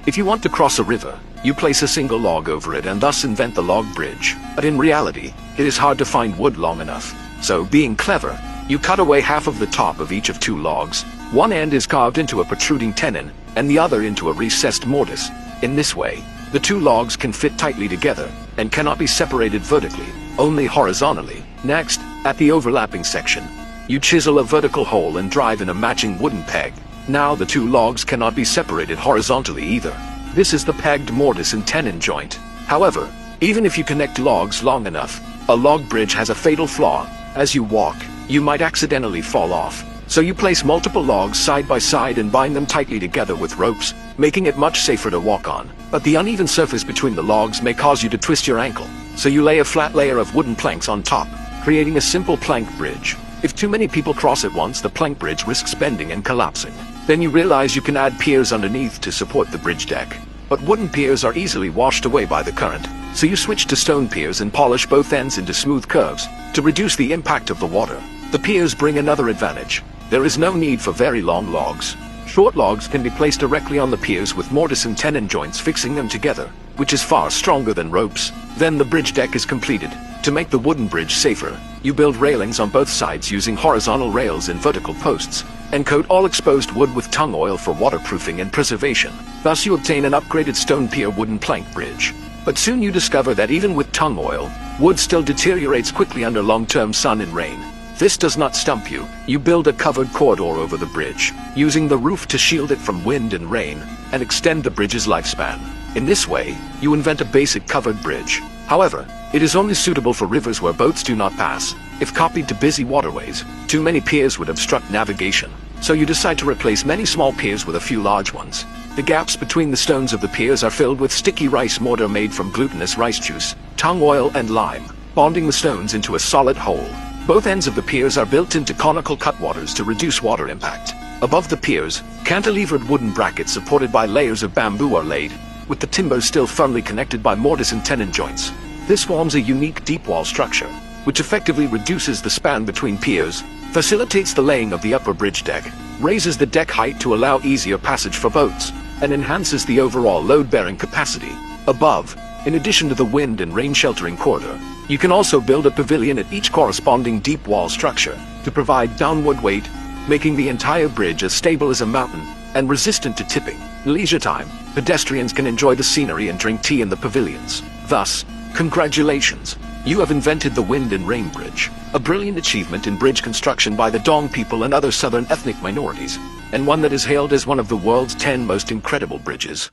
If you want to cross a river, you place a single log over it and thus invent the log bridge. But in reality, it is hard to find wood long enough. So, being clever, you cut away half of the top of each of two logs. One end is carved into a protruding tenon, and the other into a recessed mortise. In this way, the two logs can fit tightly together, and cannot be separated vertically, only horizontally. Next, at the overlapping section, you chisel a vertical hole and drive in a matching wooden peg. Now the two logs cannot be separated horizontally either. This is the pegged mortise and tenon joint. However, even if you connect logs long enough, a log bridge has a fatal flaw. As you walk, you might accidentally fall off. So you place multiple logs side by side and bind them tightly together with ropes, making it much safer to walk on. But the uneven surface between the logs may cause you to twist your ankle. So you lay a flat layer of wooden planks on top, creating a simple plank bridge. If too many people cross at once, the plank bridge risks bending and collapsing. Then you realize you can add piers underneath to support the bridge deck. But wooden piers are easily washed away by the current, so you switch to stone piers and polish both ends into smooth curves to reduce the impact of the water. The piers bring another advantage. There is no need for very long logs. Short logs can be placed directly on the piers with mortise and tenon joints fixing them together, which is far stronger than ropes. Then the bridge deck is completed. To make the wooden bridge safer, you build railings on both sides using horizontal rails and vertical posts, and coat all exposed wood with tung oil for waterproofing and preservation. Thus you obtain an upgraded stone pier wooden plank bridge. But soon you discover that even with tung oil, wood still deteriorates quickly under long-term sun and rain. This does not stump you. You build a covered corridor over the bridge, using the roof to shield it from wind and rain, and extend the bridge's lifespan. In this way, you invent a basic covered bridge. However, it is only suitable for rivers where boats do not pass. If copied to busy waterways, too many piers would obstruct navigation. So you decide to replace many small piers with a few large ones. The gaps between the stones of the piers are filled with sticky rice mortar made from glutinous rice juice, tung oil and lime, bonding the stones into a solid whole. Both ends of the piers are built into conical cutwaters to reduce water impact. Above the piers, cantilevered wooden brackets supported by layers of bamboo are laid, with the timbers still firmly connected by mortise and tenon joints. This forms a unique deep wall structure, which effectively reduces the span between piers, facilitates the laying of the upper bridge deck, raises the deck height to allow easier passage for boats, and enhances the overall load-bearing capacity. Above, in addition to the wind and rain sheltering corridor, you can also build a pavilion at each corresponding deep wall structure to provide downward weight, making the entire bridge as stable as a mountain and resistant to tipping. In leisure time, pedestrians can enjoy the scenery and drink tea in the pavilions. Thus, congratulations! You have invented the Wind and Rain Bridge, a brilliant achievement in bridge construction by the Dong people and other southern ethnic minorities, and one that is hailed as one of the world's 10 most incredible bridges.